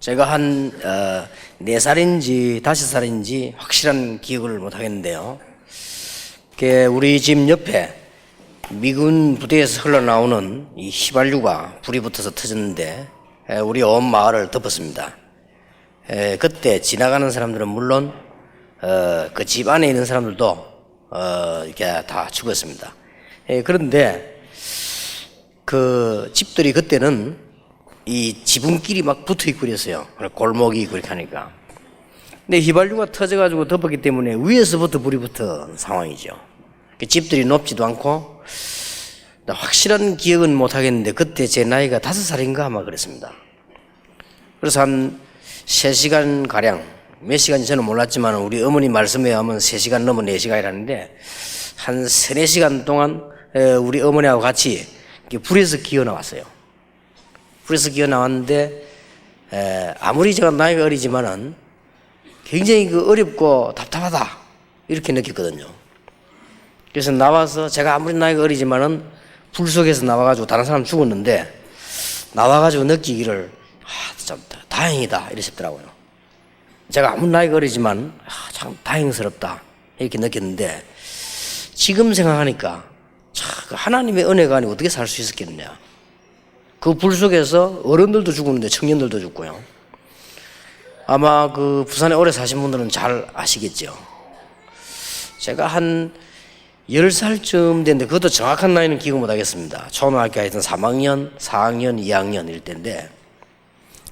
제가 한 4살인지 5살인지 확실한 기억을 못 하겠는데요. 우리 집 옆에 미군 부대에서 흘러나오는 이 휘발유가 불이 붙어서 터졌는데 우리 온 마을을 덮었습니다. 그때 지나가는 사람들은 물론 그 집 안에 있는 사람들도 이렇게 다 죽었습니다. 그런데 그 집들이 그때는 이 지붕끼리 막 붙어 있고 그랬어요. 골목이 있고 그렇게 하니까. 근데 휘발유가 터져가지고 덮었기 때문에 위에서부터 불이 붙은 상황이죠. 집들이 높지도 않고, 확실한 기억은 못 하겠는데 그때 제 나이가 5살인가 아마 그랬습니다. 그래서 한 3시간 가량, 몇 시간인지 저는 몰랐지만 우리 어머니 말씀에 하면 3시간 넘어 4시간이라는데 한 3, 4시간 동안 우리 어머니하고 같이 불에서 기어 나왔어요. 불에서 기어 나왔는데 아무리 제가 나이가 어리지만은 굉장히 어렵고 답답하다 이렇게 느꼈거든요. 그래서 나와서 제가 아무리 나이가 어리지만은 불 속에서 나와가지고 다른 사람 죽었는데 나와가지고 느끼기를 참 다행이다 이러셨더라고요. 제가 아무리 나이가 어리지만 참 다행스럽다 이렇게 느꼈는데 지금 생각하니까 참 하나님의 은혜가 아니고 어떻게 살 수 있었겠느냐. 그 불 속에서 어른들도 죽었는데 청년들도 죽고요. 아마 그 부산에 오래 사신 분들은 잘 아시겠죠. 제가 한 10살쯤 됐는데 그것도 정확한 나이는 기억 못 하겠습니다. 초등학교 하여튼 3학년, 4학년, 2학년 이럴 때인데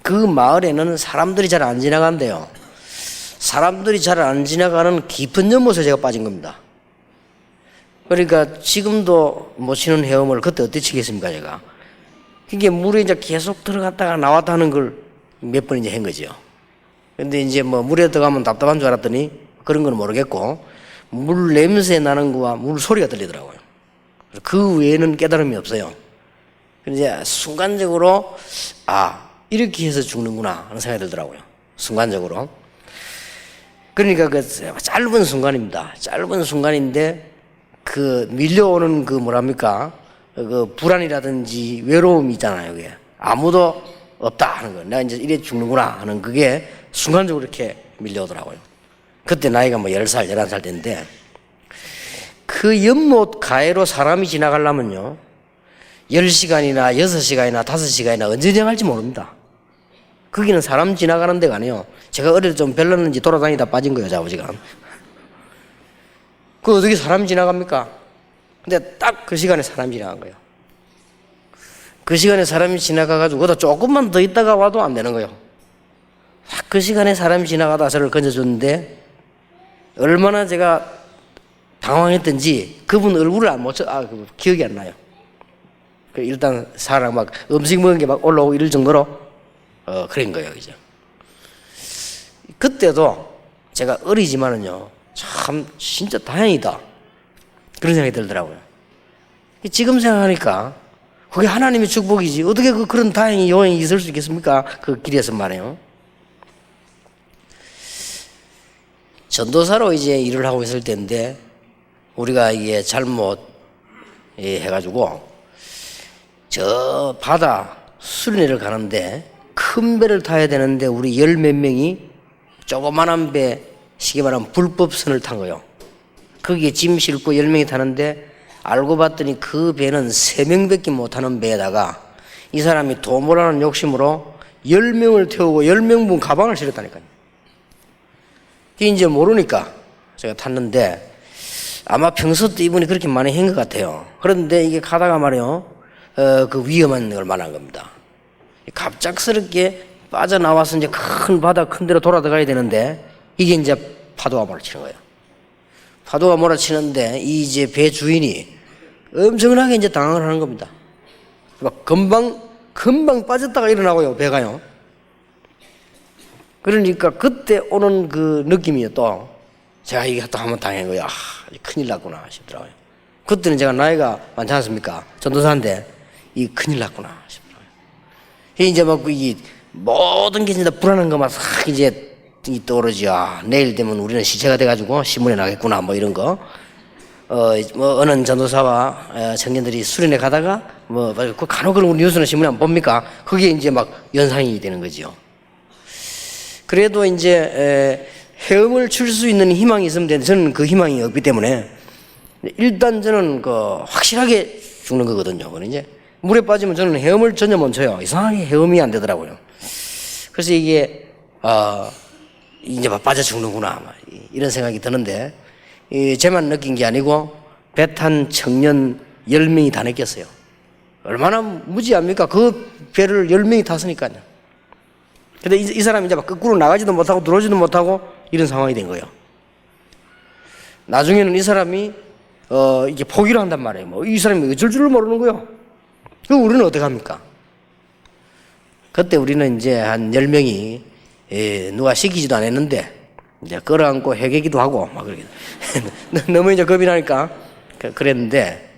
그 마을에는 사람들이 잘 안 지나간대요. 사람들이 잘 안 지나가는 깊은 연못에 제가 빠진 겁니다. 그러니까 지금도 못 치는 헤엄을 그때 어떻게 치겠습니까 제가. 그게 물에 이제 계속 들어갔다가 나왔다 하는 걸 몇 번 이제 한 거죠. 근데 이제 물에 들어가면 답답한 줄 알았더니 그런 건 모르겠고 물 냄새 나는 거와 물 소리가 들리더라고요. 그 외에는 깨달음이 없어요. 이제 순간적으로 이렇게 해서 죽는구나 하는 생각이 들더라고요. 순간적으로. 그러니까 그 짧은 순간입니다. 짧은 순간인데 그 밀려오는 그 그 불안이라든지 외로움이 있잖아요. 그게 아무도 없다 하는 거. 내가 이제 이래 죽는구나 하는 그게 순간적으로 이렇게 밀려오더라고요. 그때 나이가 10살, 11살 때인데 그 연못 가해로 사람이 지나가려면요 10시간이나 6시간이나 5시간이나 언제 지나갈지 모릅니다. 거기는 사람 지나가는 데가 아니에요. 제가 어릴 때 좀 별났는지 돌아다니다 빠진 거예요, 아버지가. 그 어떻게 사람이 지나갑니까? 근데 딱 그 시간에 사람이 지나간 거예요. 그 시간에 사람이 지나가가지고 거기다 조금만 더 있다가 와도 안 되는 거예요. 그 시간에 사람이 지나가다 저를 건져줬는데 얼마나 제가 당황했던지 그분 얼굴을 기억이 안 나요. 일단 사람 음식 먹은 게 올라오고 이럴 정도로 그런 거예요, 그죠? 그때도 제가 어리지만은요, 참 진짜 다행이다 그런 생각이 들더라고요. 지금 생각하니까 그게 하나님의 축복이지 어떻게 그런 다행이 요인이 있을 수 있겠습니까? 그 길에서 말이에요. 전도사로 이제 일을 하고 있을 때인데 우리가 이게 잘못 해가지고 저 바다 수련회를 가는데 큰 배를 타야 되는데 우리 10몇 명이 조그만한 배 쉽게 말하면 불법선을 탄 거예요. 거기에 짐 싣고 10명이 타는데 알고 봤더니 그 배는 3명밖에 못 타는 배에다가 이 사람이 돈 벌라는 욕심으로 10명을 태우고 10명분 가방을 실었다니까요. 그게 이제 모르니까 제가 탔는데 아마 평소 때 이분이 그렇게 많이 한 것 같아요. 그런데 이게 가다가 말이에요. 그 위험한 걸 말한 겁니다. 갑작스럽게 빠져나와서 이제 큰 바다 큰 데로 돌아 들어가야 되는데 이게 이제 파도가 몰아치는 거예요. 파도가 몰아치는데 이제 배 주인이 엄청나게 이제 당황을 하는 겁니다. 금방 빠졌다가 일어나고요, 배가요. 그러니까 그때 오는 그 느낌이요, 또. 제가 이게 또 한번 당한 거예요. 큰일 났구나 싶더라고요. 그때는 제가 나이가 많지 않습니까? 전도사인데, 큰일 났구나 싶더라고요. 이제 이 모든 게 진짜 불안한 것만 싹 이제 떠오르지. 내일 되면 우리는 시체가 돼가지고 신문에 나겠구나, 이런 거. 어느 전도사와 청년들이 수련회 가다가 간혹 그런 뉴스나 신문에 안 봅니까? 그게 이제 연상이 되는 거죠. 그래도 이제 헤엄을 칠 수 있는 희망이 있으면 되는데 저는 그 희망이 없기 때문에 일단 저는 확실하게 죽는 거거든요. 이제 물에 빠지면 저는 헤엄을 전혀 못 쳐요. 이상하게 헤엄이 안 되더라고요. 그래서 이게 이제 빠져 죽는구나 이런 생각이 드는데 제만 느낀 게 아니고 배 탄 청년 10명이 다 느꼈어요. 얼마나 무지합니까? 그 배를 10명이 탔으니까요. 근데 이 사람이 이제 막 거꾸로 나가지도 못하고 들어오지도 못하고 이런 상황이 된 거예요. 나중에는 이 사람이 이게 포기를 한단 말이에요. 이 사람이 어쩔 줄을 모르는 거예요. 그럼 우리는 어떻게 합니까? 그때 우리는 이제 한 10명이 누가 시키지도 않았는데 이제 끌어안고 해계기도 하고 막 그렇게 너무 이제 겁이 나니까 그랬는데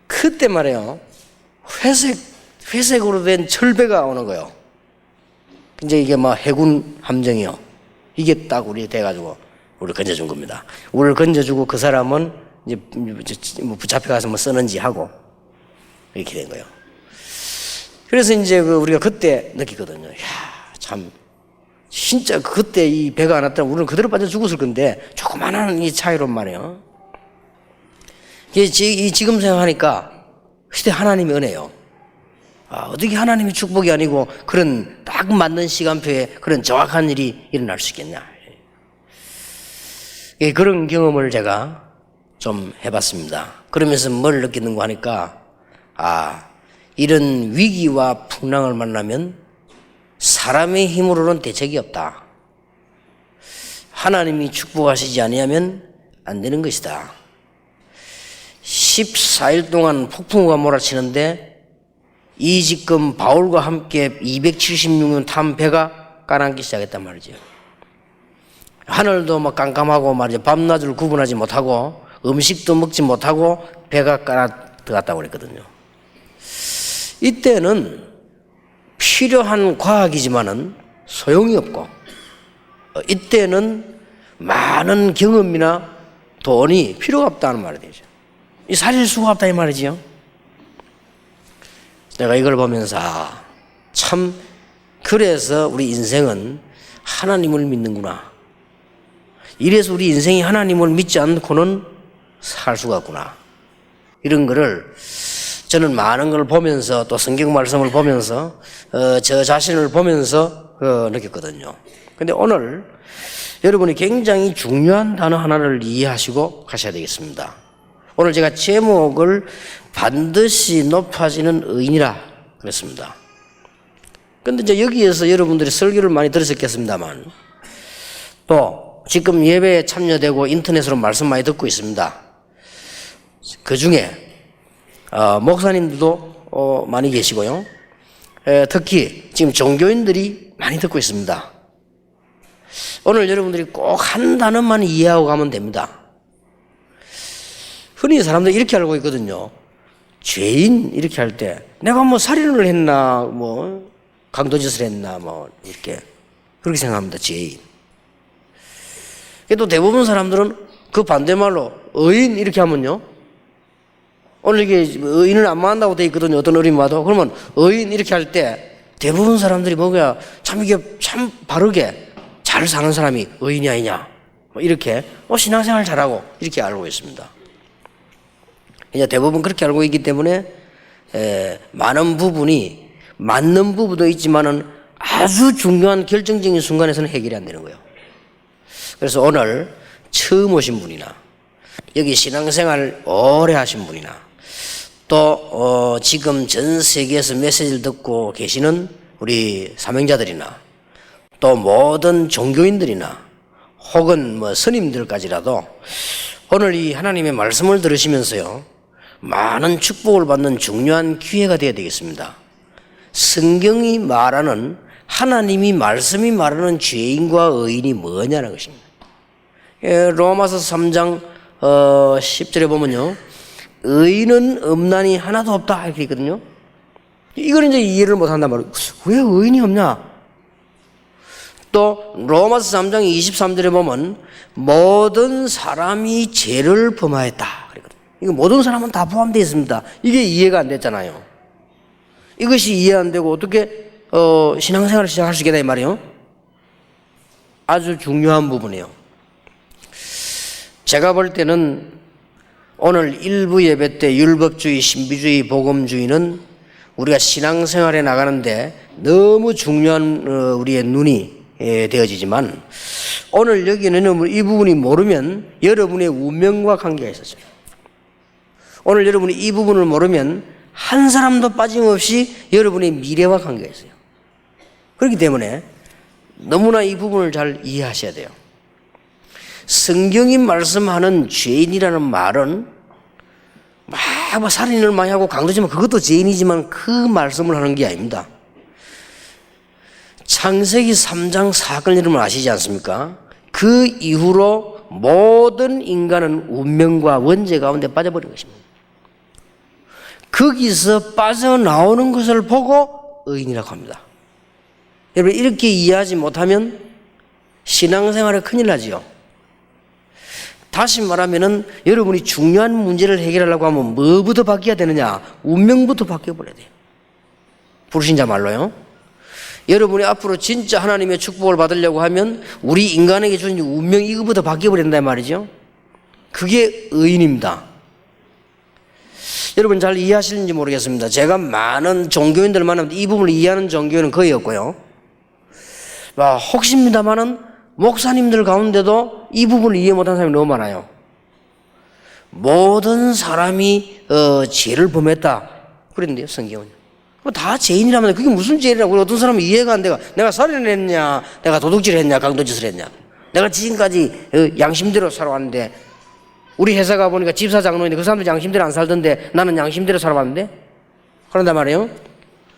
그때 말이에요. 회색으로 된 철배가 오는 거예요. 이제 이게 해군 함정이요. 이게 딱 우리 돼가지고 우리를 건져준 겁니다. 우리를 건져주고 그 사람은 이제 붙잡혀가서 쓰는지 하고 이렇게 된 거예요. 그래서 이제 우리가 그때 느끼거든요. 야, 참, 진짜 그때 이 배가 안 왔다면 우리는 그대로 빠져 죽었을 건데, 조그만한 이 차이로 말이에요. 지금 생각하니까, 그때 하나님의 은혜요. 어떻게 하나님의 축복이 아니고 그런 딱 맞는 시간표에 그런 정확한 일이 일어날 수 있겠냐. 그런 경험을 제가 좀 해봤습니다. 그러면서 뭘 느끼는가 하니까, 이런 위기와 풍랑을 만나면 사람의 힘으로는 대책이 없다. 하나님이 축복하시지 아니하면 안 되는 것이다. 14일 동안 폭풍우가 몰아치는데 지금 바울과 함께 276년 탄 배가 가라앉기 시작했단 말이죠. 하늘도 깜깜하고 말이죠. 밤낮을 구분하지 못하고 음식도 먹지 못하고 배가 들어갔다고 그랬거든요. 이때는 필요한 과학이지만은 소용이 없고, 이때는 많은 경험이나 돈이 필요가 없다는 말이 되죠. 이 살릴 수가 없다 이 말이지요. 내가 이걸 보면서 참 그래서 우리 인생은 하나님을 믿는구나. 이래서 우리 인생이 하나님을 믿지 않고는 살 수가 없구나. 이런 거를 저는 많은 걸 보면서 또 성경 말씀을 보면서 저 자신을 보면서 느꼈거든요. 근데 오늘 여러분이 굉장히 중요한 단어 하나를 이해하시고 가셔야 되겠습니다. 오늘 제가 제목을 반드시 높아지는 의인이라 그랬습니다. 근데 이제 여기에서 여러분들이 설교를 많이 들으셨겠습니다만 또 지금 예배에 참여되고 인터넷으로 말씀 많이 듣고 있습니다. 그 중에 목사님들도 많이 계시고요. 특히 지금 종교인들이 많이 듣고 있습니다. 오늘 여러분들이 꼭 한 단어만 이해하고 가면 됩니다. 흔히 사람들이 이렇게 알고 있거든요. 죄인 이렇게 할 때 내가 살인을 했나 강도짓을 했나 이렇게 그렇게 생각합니다. 죄인. 또 대부분 사람들은 그 반대말로 의인 이렇게 하면요. 오늘 이게 의인을 안 만난다고 돼 있거든요. 어떤 어린이 와도. 그러면 의인 이렇게 할 때 대부분 사람들이 이게 참 바르게 잘 사는 사람이 의인이 아니냐. 이렇게 신앙생활 잘하고 이렇게 알고 있습니다. 이제 대부분 그렇게 알고 있기 때문에 많은 부분이 맞는 부분도 있지만은 아주 중요한 결정적인 순간에서는 해결이 안 되는 거예요. 그래서 오늘 처음 오신 분이나 여기 신앙생활 오래 하신 분이나 또 지금 전 세계에서 메시지를 듣고 계시는 우리 사명자들이나 또 모든 종교인들이나 혹은 스님들까지라도 오늘 이 하나님의 말씀을 들으시면서요 많은 축복을 받는 중요한 기회가 되어야 되겠습니다. 성경이 말하는 하나님이 말씀이 말하는 죄인과 의인이 뭐냐는 것입니다. 로마서 3장 10절에 보면요 의인은 없나니 하나도 없다 이렇게 있거든요. 이걸 이제 이해를 못한단 말이에요. 왜 의인이 없냐? 또 로마서 3장 23절에 보면 모든 사람이 죄를 범하였다. 이거 모든 사람은 다 포함되어 있습니다. 이게 이해가 안 됐잖아요. 이것이 이해 안 되고 어떻게 신앙생활을 시작할 수 있겠다 이 말이에요. 아주 중요한 부분이에요. 제가 볼 때는 오늘 일부 예배 때 율법주의, 신비주의, 복음주의는 우리가 신앙생활에 나가는데 너무 중요한 우리의 눈이 되어지지만 오늘 여기는 이 부분이 모르면 여러분의 운명과 관계가 있었어요. 오늘 여러분이 이 부분을 모르면 한 사람도 빠짐없이 여러분의 미래와 관계가 있어요. 그렇기 때문에 너무나 이 부분을 잘 이해하셔야 돼요. 성경이 말씀하는 죄인이라는 말은 막 살인을 많이 하고 강도지만 그것도 죄인이지만 그 말씀을 하는 게 아닙니다. 창세기 3장 사건 이름을 아시지 않습니까? 그 이후로 모든 인간은 운명과 원죄 가운데 빠져버린 것입니다. 거기서 빠져나오는 것을 보고 의인이라고 합니다. 여러분 이렇게 이해하지 못하면 신앙생활에 큰일 나지요. 다시 말하면은 여러분이 중요한 문제를 해결하려고 하면 뭐부터 바뀌어야 되느냐? 운명부터 바뀌어버려야 돼요. 불신자 말로요. 여러분이 앞으로 진짜 하나님의 축복을 받으려고 하면 우리 인간에게 주는 운명 이거부터 바뀌어버린단 말이죠. 그게 의인입니다. 여러분 잘 이해하시는지 모르겠습니다. 제가 많은 종교인들 만나면 이 부분을 이해하는 종교인은 거의 없고요. 혹시입니다만은 목사님들 가운데도 이 부분을 이해 못하는 사람이 너무 많아요. 모든 사람이 죄를 범했다 그랬는데요, 성경은. 다 죄인이라면 그게 무슨 죄라고? 어떤 사람은 이해가 안 돼가. 내가 살인을 했냐, 내가 도둑질을 했냐, 강도짓을 했냐. 내가 지금까지 양심대로 살아왔는데 우리 회사 가보니까 집사 장로인데 그 사람들 양심대로 안 살던데 나는 양심대로 살아왔는데 그런단 말이에요.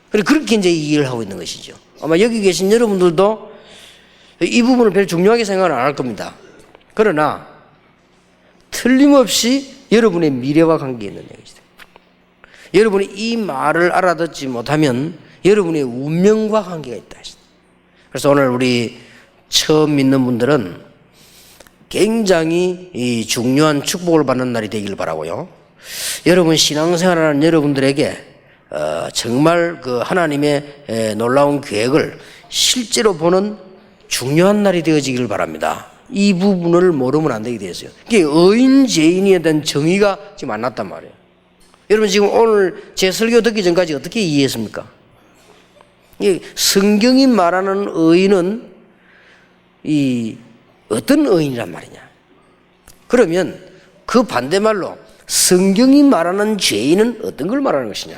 그렇게 이제 이해를 하고 있는 것이죠. 아마 여기 계신 여러분들도 이 부분을 별로 중요하게 생각을 안 할 겁니다. 그러나 틀림없이 여러분의 미래와 관계 있는 얘기죠. 여러분이 이 말을 알아듣지 못하면 여러분의 운명과 관계가 있다. 그래서 오늘 우리 처음 믿는 분들은 굉장히 이 중요한 축복을 받는 날이 되기를 바라고요. 여러분 신앙생활하는 여러분들에게 정말 그 하나님의 놀라운 계획을 실제로 보는 중요한 날이 되어지기를 바랍니다. 이 부분을 모르면 안 되게 되었어요. 이게 의인 죄인에 대한 정의가 지금 안 났단 말이에요. 여러분 지금 오늘 제 설교 듣기 전까지 어떻게 이해했습니까? 성경이 말하는 의인은 이 어떤 의인이란 말이냐? 그러면 그 반대말로 성경이 말하는 죄인은 어떤 걸 말하는 것이냐?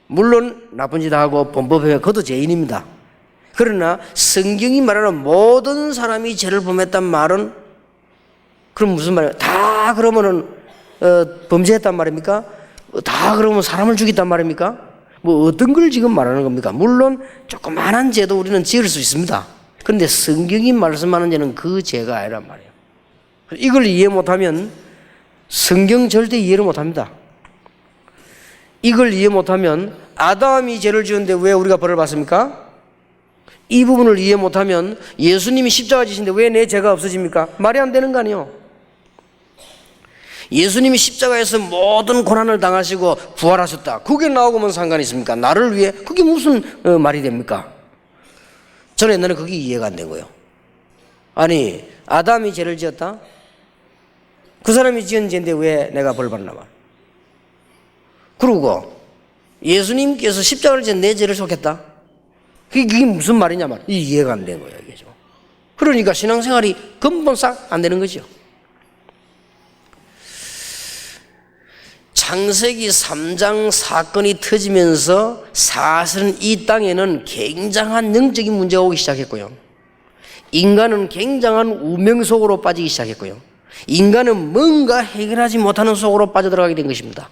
물론 나쁜 짓 하고 범법해 그것도 죄인입니다. 그러나 성경이 말하는 모든 사람이 죄를 범했단 말은 그럼 무슨 말이에요? 다 그러면은 범죄했단 말입니까? 다 그러면 사람을 죽였단 말입니까? 뭐 어떤 걸 지금 말하는 겁니까? 물론 조그만한 죄도 우리는 지을 수 있습니다. 그런데 성경이 말씀하는 죄는 그 죄가 아니란 말이에요. 이걸 이해 못하면 성경 절대 이해를 못합니다. 이걸 이해 못하면 아담이 죄를 지었는데 왜 우리가 벌을 받습니까? 이 부분을 이해 못하면 예수님이 십자가 지신데 왜 내 죄가 없어집니까? 말이 안 되는 거 아니에요. 예수님이 십자가에서 모든 고난을 당하시고 부활하셨다. 그게 나오고만 상관이 있습니까? 나를 위해 그게 무슨 말이 됩니까? 저는 옛날에 그게 이해가 안 된 거예요. 아니 아담이 죄를 지었다? 그 사람이 지은 죄인데 왜 내가 벌 받나 말? 그러고 예수님께서 십자가를 지은 내 죄를 속했다? 그게 무슨 말이냐 말? 이해가 안 된 거예요. 이게죠. 그러니까 신앙생활이 근본 싹 안 되는 거죠. 창세기 3장 사건이 터지면서 사실은 이 땅에는 굉장한 영적인 문제가 오기 시작했고요. 인간은 굉장한 운명 속으로 빠지기 시작했고요. 인간은 뭔가 해결하지 못하는 속으로 빠져들어가게 된 것입니다.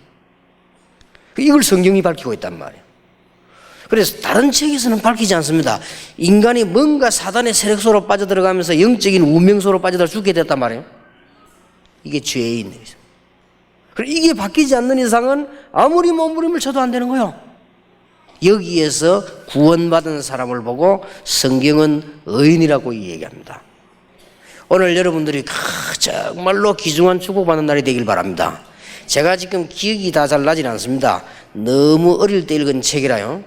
이걸 성경이 밝히고 있단 말이에요. 그래서 다른 책에서는 밝히지 않습니다. 인간이 뭔가 사단의 세력 속으로 빠져들어가면서 영적인 운명 속으로 빠져들어 죽게 됐단 말이에요. 이게 죄의 있는 거죠. 그리고 이게 바뀌지 않는 이상은 아무리 몸부림을 쳐도 안 되는 거예요. 여기에서 구원받은 사람을 보고 성경은 의인이라고 얘기합니다. 오늘 여러분들이 정말로 귀중한 축복받는 날이 되길 바랍니다. 제가 지금 기억이 다 잘 나진 않습니다. 너무 어릴 때 읽은 책이라요.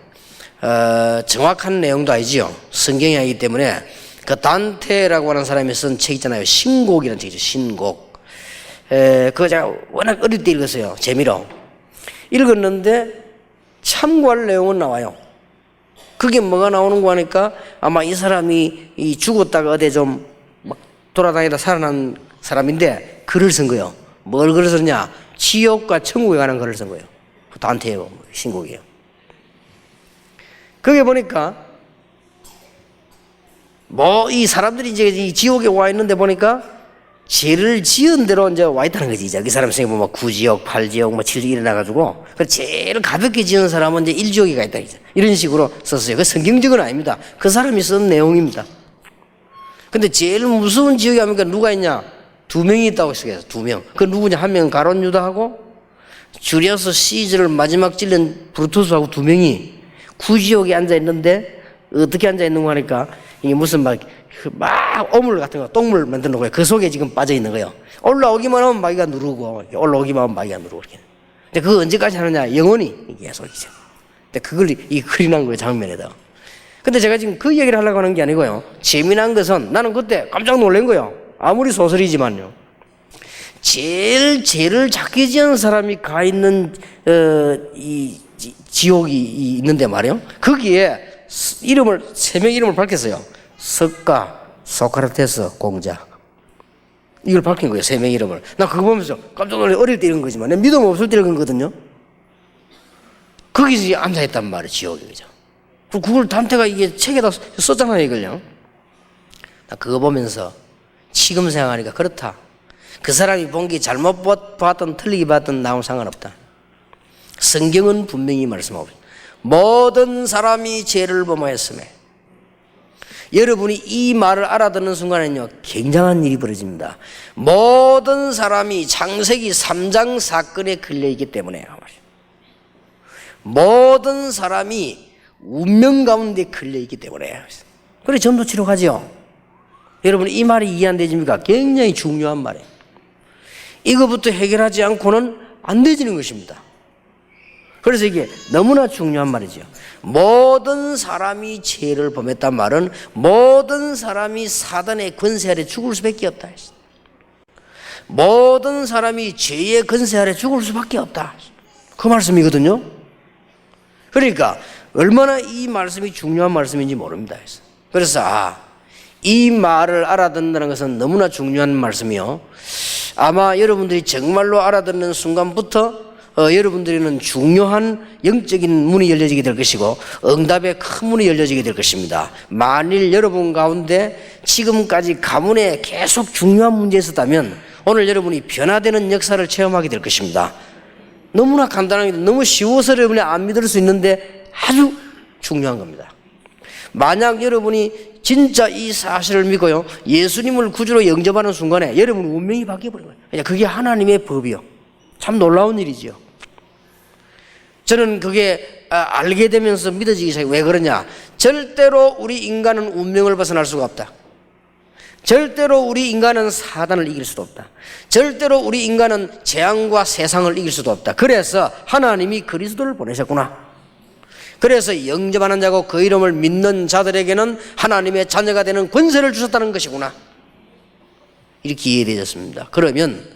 정확한 내용도 아니지요. 성경이 아니기 때문에. 그 단테라고 하는 사람이 쓴 책 있잖아요. 신곡이라는 책이죠. 신곡. 그거 제가 워낙 어릴 때 읽었어요. 재미로. 읽었는데 참고할 내용은 나와요. 그게 뭐가 나오는 거 하니까 아마 이 사람이 이 죽었다가 어디 좀 막 돌아다니다 살아난 사람인데 글을 쓴 거예요. 뭘 글을 썼냐? 지옥과 천국에 관한 글을 쓴 거예요. 그 단테예요. 신곡이에요. 거기에 보니까 뭐 이 사람들이 이제 이 지옥에 와 있는데 보니까 죄를 지은 대로 이제 와 있다는 거지. 이제 그 사람 생각해 보면 9지옥, 8지옥, 뭐 7지옥 일어나가지고 제일 가볍게 지은 사람은 이제 1지옥에 가 있다. 이런 식으로 썼어요. 그 성경적은 아닙니다. 그 사람이 쓴 내용입니다. 근데 제일 무서운 지옥에 하니까 누가 있냐? 2명이 있다고 했어요. 2명. 그 누구냐? 한 명은 가룟 유다하고 줄여서 시즈를 마지막 찔른 브루투스하고 2명이 9지옥에 앉아 있는데 어떻게 앉아 있는 거 하니까 이게 무슨 막 오물 같은 거, 똥물 만드는 거예요. 그 속에 지금 빠져 있는 거예요. 올라오기만 하면 마귀가 누르고, 올라오기만 하면 마귀가 누르고, 이렇게. 근데 그거 언제까지 하느냐? 영원히 계속이죠. 근데 그걸 이 글이 난 거예요, 장면에다. 근데 제가 지금 그 얘기를 하려고 하는 게 아니고요. 재미난 것은 나는 그때 깜짝 놀란 거예요. 아무리 소설이지만요. 제일 죄를 작게 지은 사람이 가 있는, 이 지옥이 있는데 말이에요. 거기에 이름을, 3명 이름을 밝혔어요. 석가, 소크라테스, 공자. 이걸 밝힌 거예요. 3명 이름을. 나 그거 보면서 깜짝 놀래. 어릴 때 읽은 거지만 내 믿음 없을 때 읽은 거거든요. 거기서 앉아있단 말이에요. 지옥에. 그죠? 그걸 단테가 이게 책에다 썼잖아요. 이걸요. 나 그거 보면서 지금 생각하니까 그렇다. 그 사람이 본 게 잘못 봤든 틀리게 봤든 나하고는 상관없다. 성경은 분명히 말씀하고 모든 사람이 죄를 범하였음에 여러분이 이 말을 알아듣는 순간에는요 굉장한 일이 벌어집니다. 모든 사람이 창세기 3장 사건에 걸려있기 때문에 모든 사람이 운명 가운데 걸려있기 때문에 그래 전도치러 가죠. 여러분 이 말이 이해 안 되십니까? 굉장히 중요한 말이에요. 이거부터 해결하지 않고는 안 되지는 것입니다. 그래서 이게 너무나 중요한 말이죠. 모든 사람이 죄를 범했단 말은 모든 사람이 사단의 권세 아래 죽을 수밖에 없다. 모든 사람이 죄의 권세 아래 죽을 수밖에 없다. 그 말씀이거든요. 그러니까 얼마나 이 말씀이 중요한 말씀인지 모릅니다. 그래서 이 말을 알아듣는다는 것은 너무나 중요한 말씀이요. 아마 여러분들이 정말로 알아듣는 순간부터 여러분들에게는 중요한 영적인 문이 열려지게 될 것이고 응답의 큰 문이 열려지게 될 것입니다. 만일 여러분 가운데 지금까지 가문에 계속 중요한 문제가 있었다면 오늘 여러분이 변화되는 역사를 체험하게 될 것입니다. 너무나 간단하게 너무 쉬워서 여러분이 안 믿을 수 있는데 아주 중요한 겁니다. 만약 여러분이 진짜 이 사실을 믿고요 예수님을 구주로 영접하는 순간에 여러분 운명이 바뀌어버린 거예요. 그게 하나님의 법이요. 참 놀라운 일이지요. 저는 그게 알게 되면서 믿어지기 시작해요. 왜 그러냐? 절대로 우리 인간은 운명을 벗어날 수가 없다. 절대로 우리 인간은 사단을 이길 수도 없다. 절대로 우리 인간은 재앙과 세상을 이길 수도 없다. 그래서 하나님이 그리스도를 보내셨구나. 그래서 영접하는 자고 그 이름을 믿는 자들에게는 하나님의 자녀가 되는 권세를 주셨다는 것이구나. 이렇게 이해되셨습니다. 그러면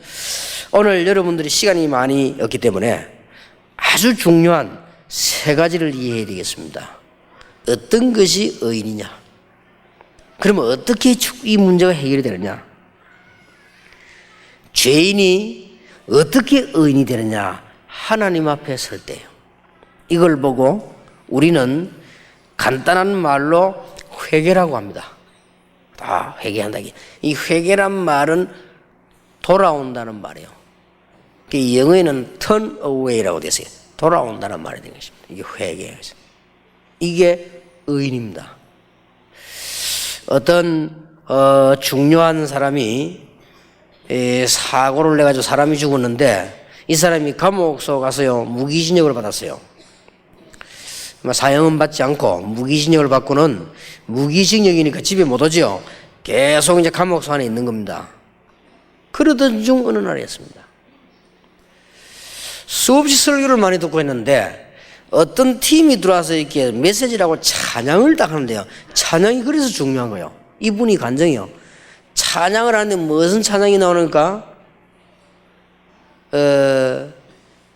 오늘 여러분들이 시간이 많이 없기 때문에 아주 중요한 3가지를 이해해야 되겠습니다. 어떤 것이 의인이냐? 그러면 어떻게 이 문제가 해결이 되느냐? 죄인이 어떻게 의인이 되느냐? 하나님 앞에 설 때요. 이걸 보고 우리는 간단한 말로 회개라고 합니다. 회개한다. 이 회개란 말은 돌아온다는 말이에요. 영어에는 turn away라고 되어 있어요. 돌아온다는 말이 된 것입니다. 이게 회개예요. 이게 의인입니다. 어떤 중요한 사람이 사고를 내가지고 사람이 죽었는데 이 사람이 감옥소 가서요 무기징역을 받았어요. 사형은 받지 않고 무기징역을 받고는 무기징역이니까 집에 못 오죠. 계속 이제 감옥소 안에 있는 겁니다. 그러던 중 어느 날이었습니다. 수없이 설교를 많이 듣고 있는데 어떤 팀이 들어와서 이렇게 메시지라고 찬양을 딱 하는데요. 찬양이 그래서 중요한 거예요. 이분이 간증이요. 찬양을 하는데 무슨 찬양이 나오는가?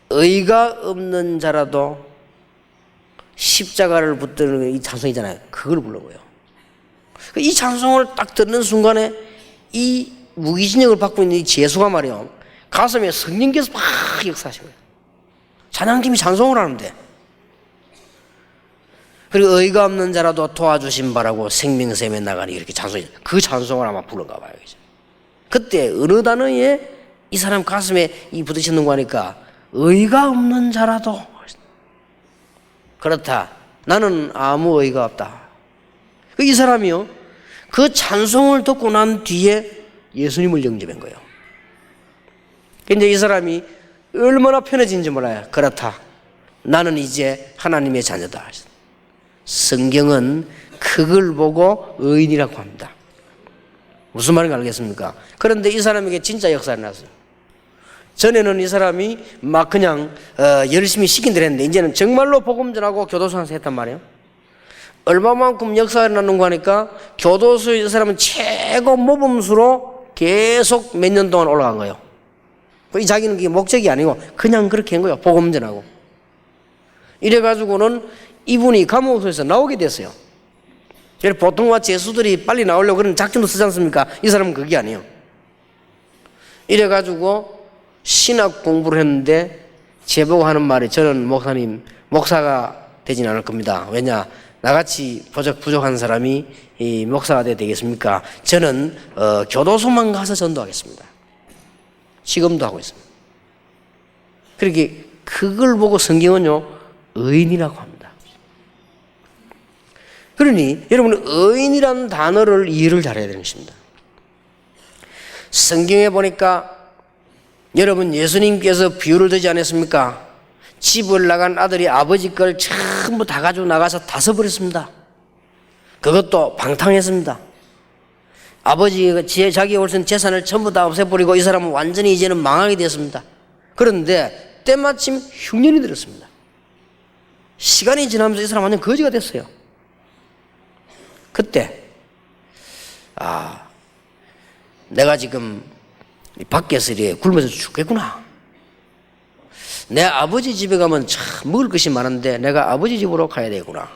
의가 없는 자라도 십자가를 붙드는 이 찬송이잖아요. 그걸 부른 거예요. 이 찬송을 딱 듣는 순간에 이 무기징역을 받고 있는 이 재수가 말이요, 가슴에 성령께서 막 역사하신 거예요. 찬양팀이 찬송을 하는데, 그리고 의가 없는 자라도 도와주신 바라고 생명샘에 나가니 이렇게 찬송이, 그 찬송을 아마 부른가 봐요. 그때 어느 단어에 이 사람 가슴에 이 부딪히는 거 하니까 의가 없는 자라도, 그렇다, 나는 아무 의가 없다. 이 사람이요, 그 찬송을 듣고 난 뒤에 예수님을 영접한 거예요. 근데 이 사람이 얼마나 편해진지 몰라요. 그렇다, 나는 이제 하나님의 자녀다. 성경은 그걸 보고 의인이라고 합니다. 무슨 말인지 알겠습니까? 그런데 이 사람에게 진짜 역사가 났어요. 전에는 이 사람이 막 그냥 열심히 시킨 대로 했는데, 이제는 정말로 복음 전하고 교도소 안에서 했단 말이에요. 얼마만큼 역사가 났는가 하니까 교도소에 이 사람은 최고 모범수로 계속 몇 년 동안 올라간 거예요. 이 자기는 그게 목적이 아니고 그냥 그렇게 한 거예요. 복음 전하고. 이래가지고는 이분이 감옥에서 나오게 됐어요. 보통과 죄수들이 빨리 나오려고 그런 작전도 쓰지 않습니까? 이 사람은 그게 아니에요. 이래가지고 신학 공부를 했는데 제보고 하는 말이, 저는 목사님, 목사가 되진 않을 겁니다. 왜냐, 나같이 부족한 사람이 이 목사가 돼야 되겠습니까? 저는 교도소만 가서 전도하겠습니다. 지금도 하고 있습니다. 그렇게 그걸 보고 성경은요, 의인이라고 합니다. 그러니 여러분은 의인이라는 단어를 이해를 잘해야 되는 것입니다. 성경에 보니까 여러분, 예수님께서 비유를 들지 않았습니까? 집을 나간 아들이 아버지 걸 전부 다 가지고 나가서 다 써버렸습니다. 그것도 방탕했습니다. 아버지가 자기가 올 수 있는 재산을 전부 다 없애버리고 이 사람은 완전히 이제는 망하게 되었습니다. 그런데 때마침 흉년이 들었습니다. 시간이 지나면서 이 사람 완전 거지가 됐어요. 그때 내가 지금 밖에서 이렇게 굶어서 죽겠구나. 내 아버지 집에 가면 참 먹을 것이 많은데 내가 아버지 집으로 가야 되구나.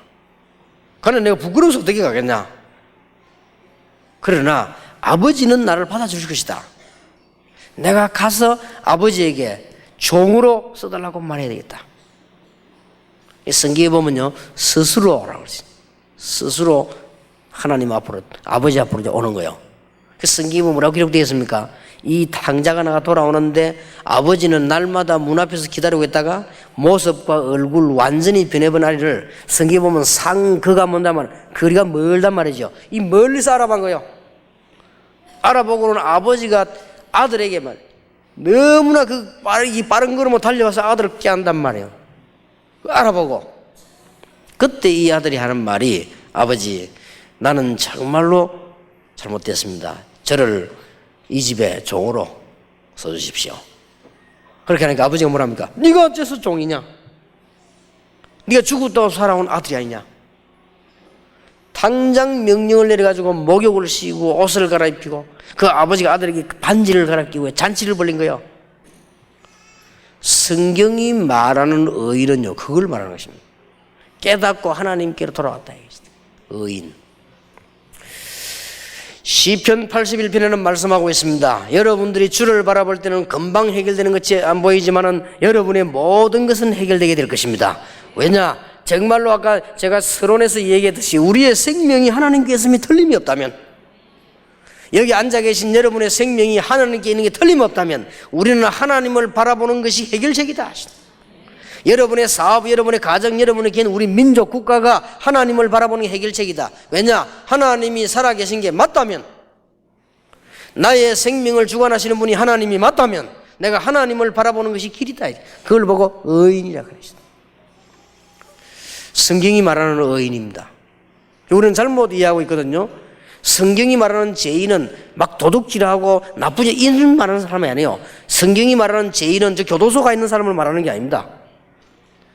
그러나 내가 부끄러워서 어떻게 가겠냐. 그러나 아버지는 나를 받아줄 것이다. 내가 가서 아버지에게 종으로 써달라고 말해야 되겠다. 성경에 보면요, 스스로라고 그러지. 스스로 하나님 앞으로, 아버지 앞으로 오는 거예요. 그 성경에 보면 뭐라고 기록되어 있습니까? 이 탕자가 나가 돌아오는데 아버지는 날마다 문 앞에서 기다리고 있다가 모습과 얼굴 완전히 변해본 아이를, 성경에 보면 상그가 뭔다면 거리가 멀단 말이죠. 이 멀리서 알아본 거예요. 알아보고는 아버지가 아들에게만 너무나 빠른 걸음으로 달려와서 아들을 깨한단 말이에요. 알아보고 그때 이 아들이 하는 말이, 아버지, 나는 정말로 잘못됐습니다. 저를 이 집에 종으로 써주십시오. 그렇게 하니까 아버지가 뭐랍니까? 네가 어째서 종이냐? 네가 죽었다고 살아온 아들이 아니냐? 당장 명령을 내려가지고 목욕을 씌우고 옷을 갈아입히고 그 아버지가 아들에게 반지를 갈아끼고 잔치를 벌린 거예요. 성경이 말하는 의인은요, 그걸 말하는 것입니다. 깨닫고 하나님께로 돌아왔다. 의인. 시편 81편에는 말씀하고 있습니다. 여러분들이 주를 바라볼 때는 금방 해결되는 것이 안 보이지만은 여러분의 모든 것은 해결되게 될 것입니다. 왜냐? 정말로 아까 제가 서론에서 얘기했듯이 우리의 생명이 하나님께 있음이 틀림이 없다면, 여기 앉아 계신 여러분의 생명이 하나님께 있는 게 틀림없다면 우리는 하나님을 바라보는 것이 해결책이다. 여러분의 사업, 여러분의 가정, 여러분의 개인, 우리 민족, 국가가 하나님을 바라보는 게 해결책이다. 왜냐? 하나님이 살아계신 게 맞다면, 나의 생명을 주관하시는 분이 하나님이 맞다면 내가 하나님을 바라보는 것이 길이다. 그걸 보고 의인이라 그랬습니다. 성경이 말하는 의인입니다. 우리는 잘못 이해하고 있거든요. 성경이 말하는 죄인은 막 도둑질하고 나쁘지 이런 말하는 사람이 아니에요. 성경이 말하는 죄인은 저 교도소가 있는 사람을 말하는 게 아닙니다.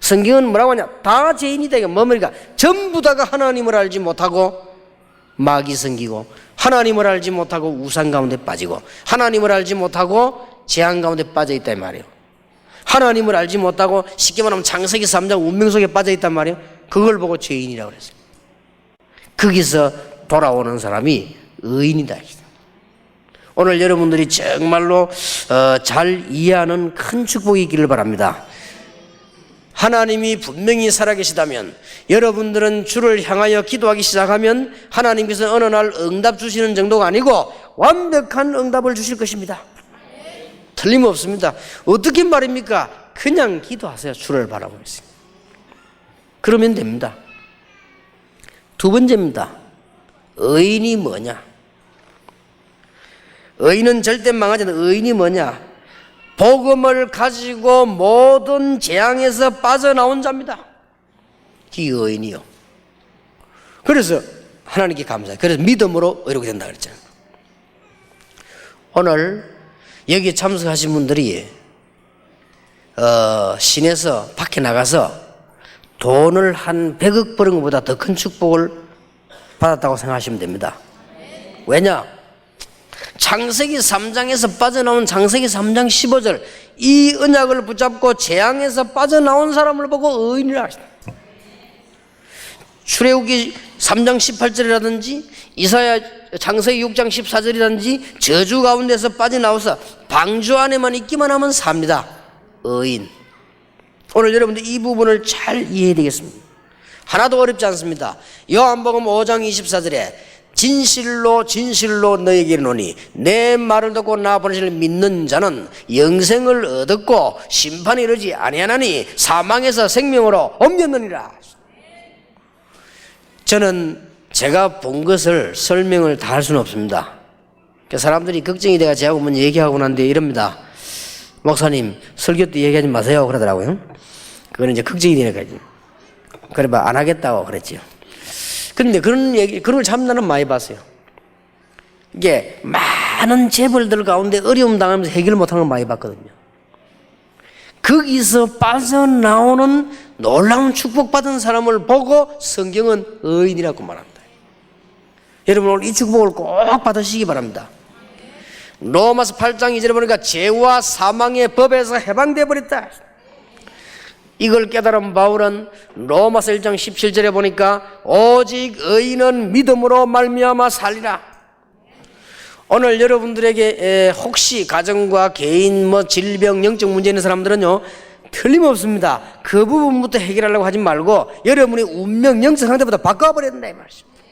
성경은 뭐라고 하냐? 다 죄인이다. 이게 뭡니까? 전부 다가 하나님을 알지 못하고 마귀 섬기고 하나님을 알지 못하고 우상 가운데 빠지고 하나님을 알지 못하고 재앙 가운데 빠져 있단 말이에요. 하나님을 알지 못하고 쉽게 말하면 창세기 3장 운명 속에 빠져 있단 말이에요. 그걸 보고 죄인이라고 그랬어요. 거기서 돌아오는 사람이 의인이다. 오늘 여러분들이 정말로 잘 이해하는 큰 축복이 있기를 바랍니다. 하나님이 분명히 살아계시다면 여러분들은 주를 향하여 기도하기 시작하면 하나님께서 어느 날 응답 주시는 정도가 아니고 완벽한 응답을 주실 것입니다. 틀림없습니다. 어떻게 말입니까? 그냥 기도하세요. 주를 바라보고 있어요. 그러면 됩니다. 두 번째입니다. 의인이 뭐냐? 의인은 절대 망하지 않는 의인이 뭐냐? 복음을 가지고 모든 재앙에서 빠져나온 자입니다. 이 의인이요. 그래서 하나님께 감사해요. 그래서 믿음으로 의롭게 된다 그랬잖아요. 오늘 여기 참석하신 분들이 시내에서 밖에 나가서 돈을 한 100억 버는 것보다 더 큰 축복을 받았다고 생각하시면 됩니다. 왜냐? 창세기 3장에서 빠져나온 창세기 3장 15절 이 언약을 붙잡고 재앙에서 빠져나온 사람을 보고 의인이라 하십니다. 출애굽기 3장 18절이라든지 이사야 창세기 6장 14절이라든지 저주 가운데서 빠져나와서 방주 안에만 있기만 하면 삽니다. 의인. 오늘 여러분들 이 부분을 잘 이해해야 되겠습니다. 하나도 어렵지 않습니다. 요한복음 5장 24절에 진실로 진실로 너에게 이르노니 내 말을 듣고 나 보내시를 믿는 자는 영생을 얻었고 심판이 이르지 아니하나니 사망에서 생명으로 옮겼느니라. 저는 제가 본 것을 설명을 다 할 수는 없습니다. 사람들이 걱정이 돼가 제하고 먼저 얘기하고 난데 이럽니다. 목사님 설교 때 얘기하지 마세요 그러더라고요. 그거는 이제 걱정이 되니까 그래 봐 안 하겠다고 그랬죠. 그런데 그런 걸 참 나는 많이 봤어요. 이게 많은 재벌들 가운데 어려움 당하면서 해결 못하는 걸 많이 봤거든요. 거기서 빠져나오는 놀라운 축복받은 사람을 보고 성경은 의인이라고 말합니다. 여러분 오늘 이 축복을 꼭 받으시기 바랍니다. 로마서 8장 2절에 보니까 죄와 사망의 법에서 해방되어 버렸다. 이걸 깨달은 바울은 로마서 1장 17절에 보니까 오직 의인은 믿음으로 말미암아 살리라. 오늘 여러분들에게 혹시 가정과 개인 질병 영적 문제 있는 사람들은요 틀림없습니다. 그 부분부터 해결하려고 하지 말고 여러분의 운명 영적 상태부터 바꿔버려야 된다 이 말씀입니다.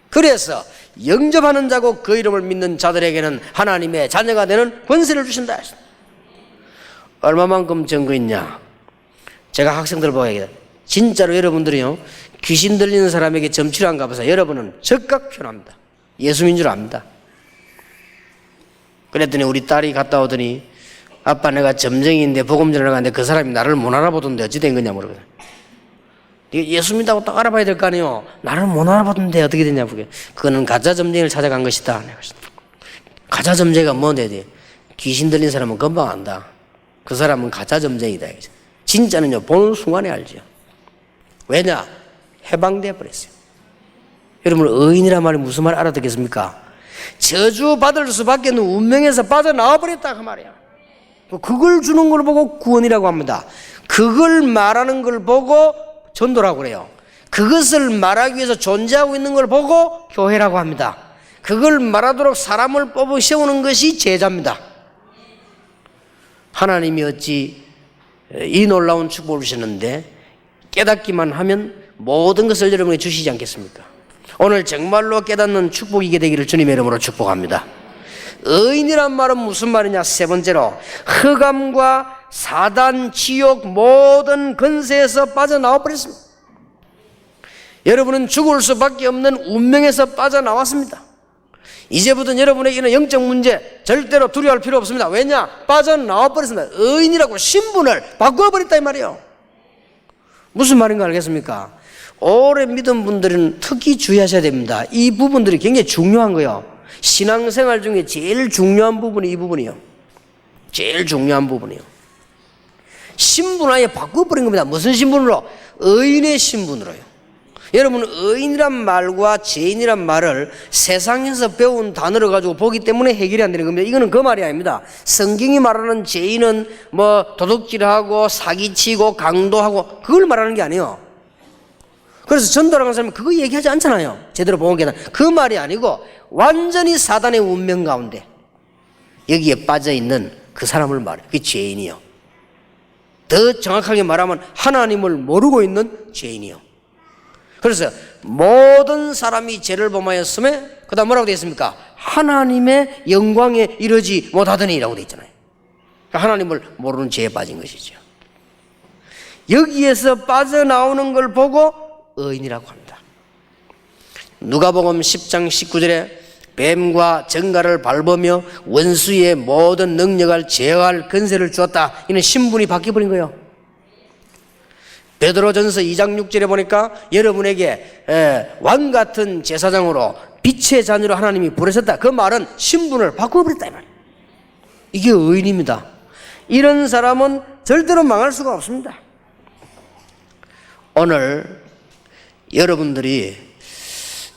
그래서 영접하는 자고 그 이름을 믿는 자들에게는 하나님의 자녀가 되는 권세를 주신다. 얼마만큼 증거 있냐? 제가 학생들 보고 얘기해요. 진짜로 여러분들이요 귀신 들리는 사람에게 점치료 안 가봐서 여러분은 적각 표현합니다. 예수민 줄 압니다. 그랬더니 우리 딸이 갔다 오더니 아빠 내가 점쟁이인데 복음 전하러 갔는데 그 사람이 나를 못 알아보던데 어찌 된 거냐 물어보거든. 예수 믿다고 딱 알아봐야 될 거 아니에요. 나를 못 알아보던데 어떻게 됐냐고. 그거는 가짜 점쟁이를 찾아간 것이다. 가짜 점쟁이가 뭔데? 귀신 들린 사람은 금방 안다. 그 사람은 가짜 점쟁이다. 진짜는요 보는 순간에 알죠. 왜냐? 해방되어 버렸어요. 여러분 의인이란 말이 무슨 말 알아듣겠습니까? 저주받을 수밖에 없는 운명에서 빠져나와 버렸다 그 말이야. 그걸 주는 걸 보고 구원이라고 합니다. 그걸 말하는 걸 보고 전도라고 그래요. 그것을 말하기 위해서 존재하고 있는 걸 보고 교회라고 합니다. 그걸 말하도록 사람을 뽑아 세우는 것이 제자입니다. 하나님이 어찌 이 놀라운 축복을 주셨는데 깨닫기만 하면 모든 것을 여러분에게 주시지 않겠습니까? 오늘 정말로 깨닫는 축복이게 되기를 주님의 이름으로 축복합니다. 의인이란 말은 무슨 말이냐? 세 번째로 흑암과 사단, 지옥 모든 권세에서 빠져나와 버렸습니다. 여러분은 죽을 수밖에 없는 운명에서 빠져나왔습니다. 이제부터는 여러분에게는 영적 문제 절대로 두려워할 필요 없습니다. 왜냐? 빠져나와 버렸습니다. 의인이라고 신분을 바꿔버렸다 이 말이에요. 무슨 말인가 알겠습니까? 오래 믿은 분들은 특히 주의하셔야 됩니다. 이 부분들이 굉장히 중요한 거예요. 신앙생활 중에 제일 중요한 부분이 이 부분이에요. 제일 중요한 부분이에요. 신분 아예 바꿔버린 겁니다. 무슨 신분으로? 의인의 신분으로요. 여러분, 의인이란 말과 죄인이란 말을 세상에서 배운 단어를 가지고 보기 때문에 해결이 안 되는 겁니다. 이거는 그 말이 아닙니다. 성경이 말하는 죄인은 뭐 도둑질하고 사기치고 강도하고 그걸 말하는 게 아니에요. 그래서 전도라는 사람은 그거 얘기하지 않잖아요. 제대로 보면 그 말이 아니고 완전히 사단의 운명 가운데 여기에 빠져있는 그 사람을 말해요. 그게 죄인이요. 더 정확하게 말하면 하나님을 모르고 있는 죄인이요. 그래서 모든 사람이 죄를 범하였음에 그 다음 뭐라고 되어 있습니까? 하나님의 영광에 이르지 못하더니 라고 되어 있잖아요. 하나님을 모르는 죄에 빠진 것이죠. 여기에서 빠져나오는 걸 보고 의인이라고 합니다. 누가복음 10장 19절에 뱀과 정갈을 밟으며 원수의 모든 능력을 제어할 권세를 주었다. 이는 신분이 바뀌어버린 거예요. 베드로전서 2장 6절에 보니까 여러분에게 왕 같은 제사장으로 빛의 자녀로 하나님이 부르셨다. 그 말은 신분을 바꿔버렸다 이 말이에요. 이게 의인입니다. 이런 사람은 절대로 망할 수가 없습니다. 오늘 여러분들이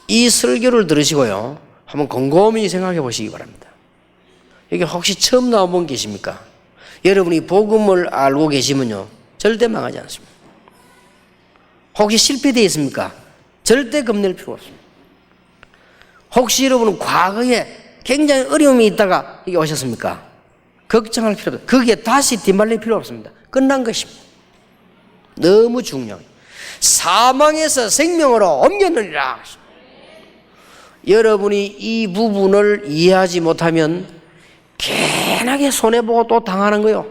이 설교를 들으시고요, 한번 곰곰이 생각해 보시기 바랍니다. 여기 혹시 처음 나온 분 계십니까? 여러분이 복음을 알고 계시면요 절대 망하지 않습니다. 혹시 실패되어 있습니까? 절대 겁낼 필요 없습니다. 혹시 여러분은 과거에 굉장히 어려움이 있다가 여기 오셨습니까? 걱정할 필요 없습니다. 거기에 다시 뒷말릴 필요 없습니다. 끝난 것입니다. 너무 중요해요. 사망에서 생명으로 옮겼느니라. 여러분이 이 부분을 이해하지 못하면 괜하게 손해보고 또 당하는 거예요.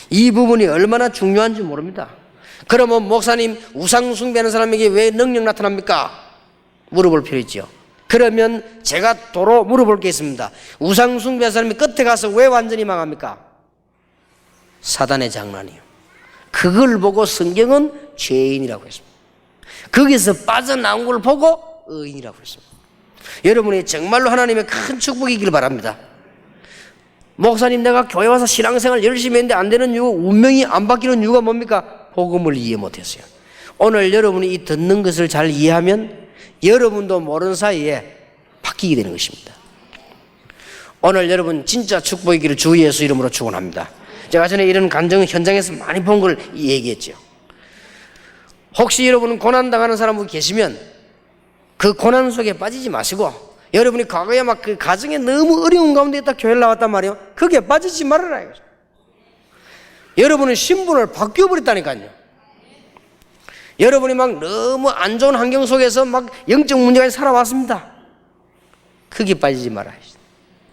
이 부분이 얼마나 중요한지 모릅니다. 그러면 목사님, 우상 숭배하는 사람에게 왜 능력 나타납니까? 물어볼 필요 있죠. 그러면 제가 도로 물어볼 게 있습니다. 우상 숭배하는 사람이 끝에 가서 왜 완전히 망합니까? 사단의 장난이요. 그걸 보고 성경은 죄인이라고 했습니다. 거기서 빠져나온 걸 보고 의인이라고 했습니다. 여러분이 정말로 하나님의 큰 축복이길 바랍니다. 목사님, 내가 교회 와서 신앙생활 열심히 했는데 안 되는 이유, 운명이 안 바뀌는 이유가 뭡니까? 복음을 이해 못했어요. 오늘 여러분이 이 듣는 것을 잘 이해하면 여러분도 모르는 사이에 바뀌게 되는 것입니다. 오늘 여러분 진짜 축복이기를 주 예수 이름으로 축원합니다. 제가 전에 이런 간증 현장에서 많이 본 걸 얘기했죠. 혹시 여러분은 고난당하는 사람 계시면 그 고난 속에 빠지지 마시고, 여러분이 과거에 막 그 가정에 너무 어려운 가운데 딱 교회를 나왔단 말이에요. 거기에 빠지지 말아라 이거죠. 여러분은 신분을 바뀌어버렸다니까요. 여러분이 막 너무 안 좋은 환경 속에서 막 영적 문제가 살아왔습니다. 거기에 빠지지 말아야 돼.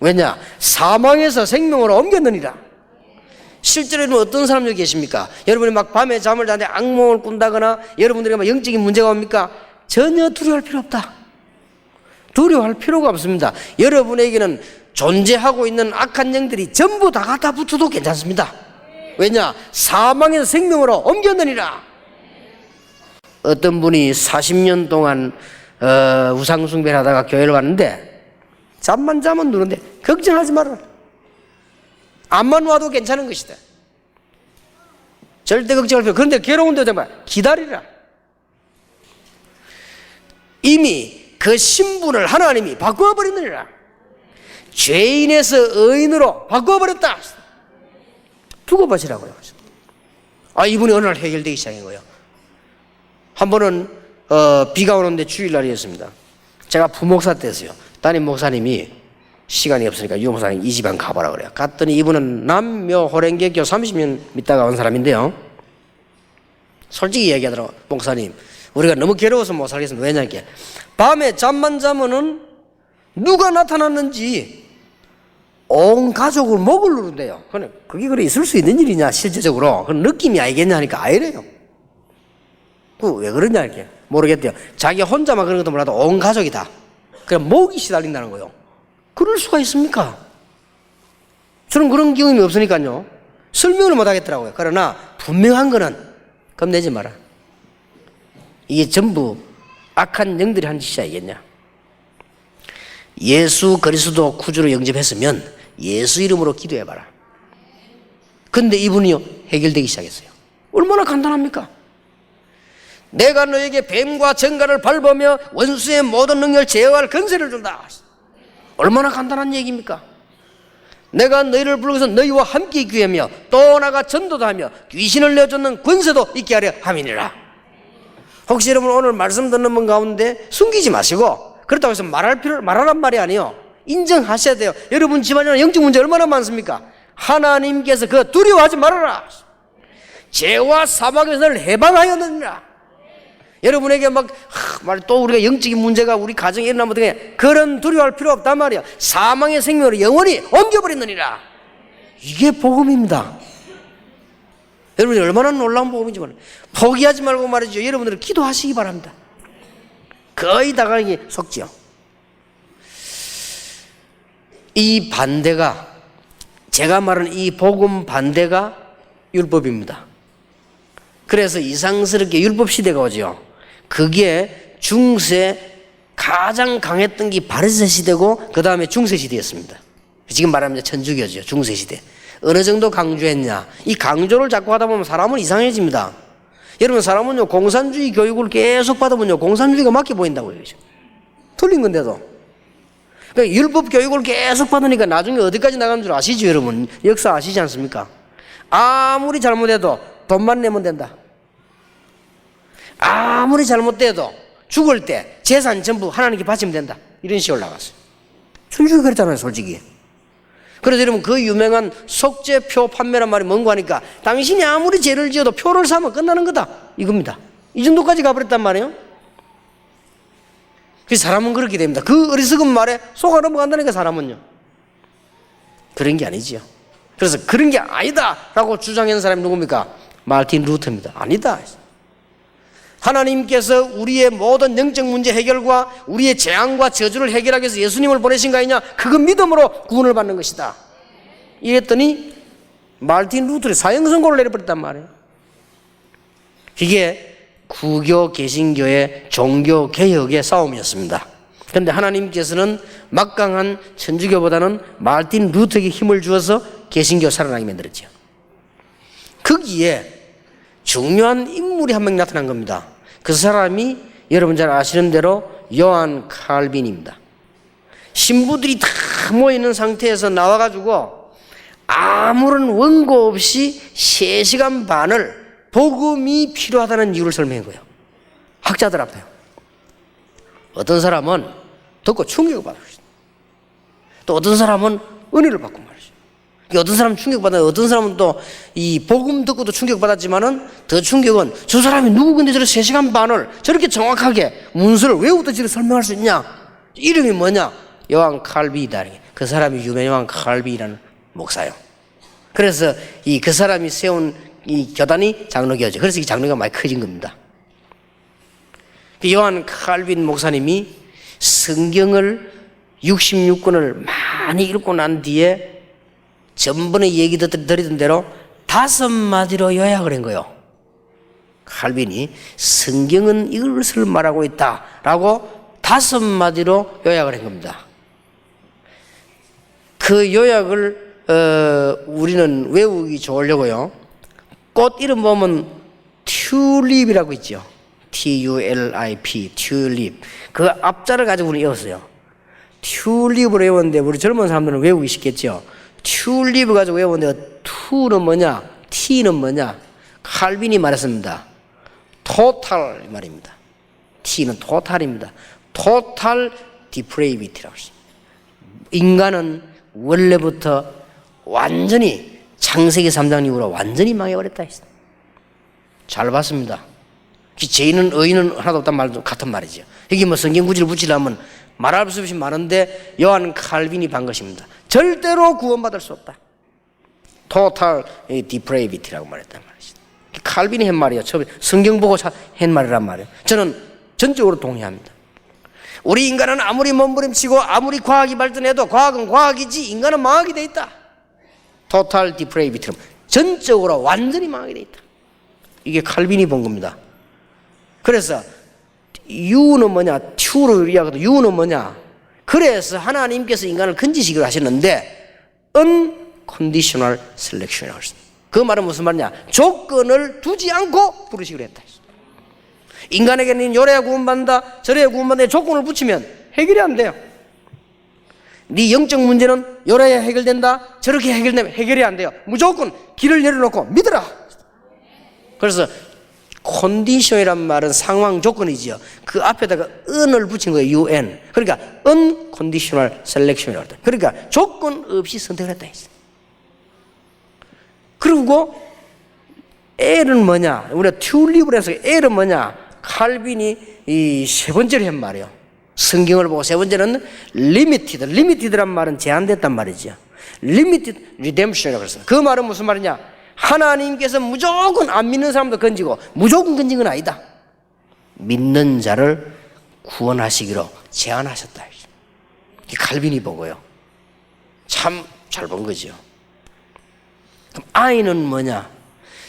왜냐? 사망에서 생명으로 옮겼느니라. 실제로는 어떤 사람들이 계십니까? 여러분이 막 밤에 잠을 자는데 악몽을 꾼다거나 여러분들이 막 영적인 문제가 옵니까? 전혀 두려워할 필요 없다. 두려워할 필요가 없습니다. 여러분에게는 존재하고 있는 악한 영들이 전부 다 갖다 붙어도 괜찮습니다. 왜냐? 사망에서 생명으로 옮겼느니라. 어떤 분이 40년 동안 우상숭배를 하다가 교회를 왔는데 잠만 자면 누는데 걱정하지 마라. 암만 와도 괜찮은 것이다. 절대 걱정할 필요 없다. 그런데 괴로운데 정말 기다리라. 이미 그 신분을 하나님이 바꿔버리느니라. 죄인에서 의인으로 바꿔버렸다. 두고 보시라고요. 이분이 어느 날 해결되기 시작한 거예요. 한 번은 비가 오는데 주일날이었습니다. 제가 부목사 때였어요. 담임 목사님이 시간이 없으니까 유 목사님 이 집안 가보라 그래요. 갔더니 이분은 남묘 호랭개교 30년 믿다가 온 사람인데요, 솔직히 얘기하더라고요. 목사님, 우리가 너무 괴로워서 못 살겠습니다. 왜냐, 이렇게 밤에 잠만 자면은 누가 나타났는지 온 가족을 목을 누른대요. 그게 그래 있을 수 있는 일이냐 실제적으로? 그런 느낌이 아니겠냐 하니까 아니래요. 왜 그러냐 이렇게 모르겠대요. 자기 혼자만 그런 것도 몰라도 온 가족이 다 그냥 목이 시달린다는 거예요. 그럴 수가 있습니까? 저는 그런 경험이 없으니까요 설명을 못 하겠더라고요. 그러나 분명한 거는 겁내지 마라. 이게 전부 악한 영들이 한 짓이 아니겠냐. 예수 그리스도 구주로 영접했으면 예수 이름으로 기도해봐라. 근데 이분이요 해결되기 시작했어요. 얼마나 간단합니까? 내가 너에게 뱀과 정갈을 밟으며 원수의 모든 능력을 제어할 권세를 준다. 얼마나 간단한 얘기입니까? 내가 너희를 불러서 너희와 함께 있게 하며 또 나가 전도도 하며 귀신을 내쫓는 권세도 있게 하려 함이니라. 혹시 여러분 오늘 말씀 듣는 분 가운데 숨기지 마시고, 그렇다고 해서 말하란 말이 아니에요. 인정하셔야 돼요. 여러분 집안에 영적 문제 얼마나 많습니까? 하나님께서 그 두려워하지 말아라. 죄와 사망에서 너를 해방하였느니라. 여러분에게 또 우리가 영적인 문제가 우리 가정에 일어나면 어떻게, 그런 두려워할 필요 없단 말이야. 사망의 생명으로 영원히 옮겨버리느니라. 이게 복음입니다. 여러분이 얼마나 놀라운 복음인지 몰라요. 포기하지 말고 말이죠. 여러분들은 기도하시기 바랍니다. 거의 다가 이게 속지요. 이 반대가, 제가 말하는 이 복음 반대가 율법입니다. 그래서 이상스럽게 율법 시대가 오죠. 그게 중세 가장 강했던 게 바리새 시대고 그 다음에 중세 시대였습니다. 지금 말하면 천주교죠. 중세 시대. 어느 정도 강조했냐, 이 강조를 자꾸 하다 보면 사람은 이상해집니다. 여러분, 사람은요 공산주의 교육을 계속 받으면요 공산주의가 맞게 보인다고요. 틀린 건데도. 그러니까 율법 교육을 계속 받으니까 나중에 어디까지 나가는 줄 아시죠? 여러분 역사 아시지 않습니까? 아무리 잘못해도 돈만 내면 된다. 아무리 잘못돼도 죽을 때 재산 전부 하나님께 바치면 된다. 이런 식으로 나갔어요. 천주교 그랬잖아요, 솔직히. 그래서 여러분 그 유명한 속죄표 판매란 말이 뭔가 하니까 당신이 아무리 죄를 지어도 표를 사면 끝나는 거다, 이겁니다. 이 정도까지 가버렸단 말이에요. 그 사람은 그렇게 됩니다. 그 어리석은 말에 속아 넘어간다니까, 사람은요. 그런 게 아니지요. 그래서 그런 게 아니다 라고 주장하는 사람이 누굽니까? 마르틴 루터입니다. 아니다. 하나님께서 우리의 모든 영적 문제 해결과 우리의 재앙과 저주를 해결하기 위해서 예수님을 보내신 거 아니냐? 그건 믿음으로 구원을 받는 것이다. 이랬더니 마르틴 루터의 사형 선고를 내려버렸단 말이에요. 이게 구교 개신교의 종교 개혁의 싸움이었습니다. 그런데 하나님께서는 막강한 천주교보다는 마르틴 루터에게 힘을 주어서 개신교 살아나게 만들었죠. 거기에 중요한 인물이 한 명 나타난 겁니다. 그 사람이 여러분 잘 아시는 대로 요한 칼빈입니다. 신부들이 다 모여있는 상태에서 나와가지고 아무런 원고 없이 3시간 반을 복음이 필요하다는 이유를 설명한 거예요. 학자들 앞에. 어떤 사람은 듣고 충격을 받았어요. 또 어떤 사람은 은혜를 받고 말이죠. 어떤 사람은 충격받아요. 어떤 사람은 또 이 복음 듣고도 충격받았지만은 더 충격은 저 사람이 누구근데 저렇게 3시간 반을 저렇게 정확하게 문서를 외우듯이 저렇게 설명할 수 있냐? 이름이 뭐냐? 요한 칼빈이다. 그 사람이 유명한 칼빈이라는 목사요. 그래서 그 사람이 세운 이 교단이 장로교죠. 그래서 이 장로교가 많이 커진 겁니다. 요한 칼빈 목사님이 성경을 66권을 많이 읽고 난 뒤에 전번에 얘기 드리던 대로 5마디로 요약을 한 거예요. 칼빈이 성경은 이것을 말하고 있다라고 5마디로 요약을 한 겁니다. 그 요약을 우리는 외우기 좋으려고요. 꽃 이름 보면 튤립이라고 있죠. TULIP, 튤립. 그 앞자를 가지고 우리는 외웠어요. 튤립을 외웠는데 우리 젊은 사람들은 외우기 쉽겠죠. 튤립을 가지고 외웠는데 투는 뭐냐? T는 뭐냐? 칼빈이 말했습니다. 토탈 말입니다. T는 토탈입니다. 토탈 디프레이비티라고 했습니다. 인간은 원래부터 완전히 창세기 3장 이후로 완전히 망해버렸다 했습니다. 잘 봤습니다. 죄인은 의인은 하나도 없단 말도 같은 말이죠. 여기 뭐 성경 구절을 붙이려면 말할 수 없이 많은데 요한 칼빈이 반 것입니다. 절대로 구원받을 수 없다. 토탈 디프레이비티라고 말했단 말이죠. 칼빈이 한 말이에요. 성경 보고 한 말이란 말이에요. 저는 전적으로 동의합니다. 우리 인간은 아무리 몸부림치고 아무리 과학이 발전해도 과학은 과학이지 인간은 망하게 돼 있다. 토탈 디프레이비티로 전적으로 완전히 망하게 돼 있다. 이게 칼빈이 본 겁니다. 그래서 U는 뭐냐? T로 이야기해도 U는 뭐냐? 그래서 하나님께서 인간을 건지시기로 하셨는데 unconditional selection이라고 했습니다. 그 말은 무슨 말이냐? 조건을 두지 않고 부르시기로 했다. 인간에게는 요래야 구원받는다, 저래야 구원받는다 조건을 붙이면 해결이 안 돼요. 네 영적 문제는 요래야 해결된다, 저렇게 해결되면 해결이 안 돼요. 무조건 길을 내려놓고 믿어라. 그래서 컨디션이란 말은 상황 조건이지요. 그 앞에다가 un을 붙인 거예요. UN. 그러니까 unconditional selection이라고 해요. 그러니까 조건 없이 선택을 했다 했어요. 그리고 L은 뭐냐? 우리가 튤립을 해서 L은 뭐냐? 칼빈이 이 세 번째로 한 말이에요. 성경을 보고 세 번째는 limited. limited란 말은 제한됐단 말이죠. limited redemption이라고 그랬어요. 그 말은 무슨 말이냐? 하나님께서 무조건 안 믿는 사람도 건지고 무조건 건진 건 아니다. 믿는 자를 구원하시기로 제안하셨다. 이 칼빈이 보고요. 참 잘 본 거죠. 그럼 I는 뭐냐?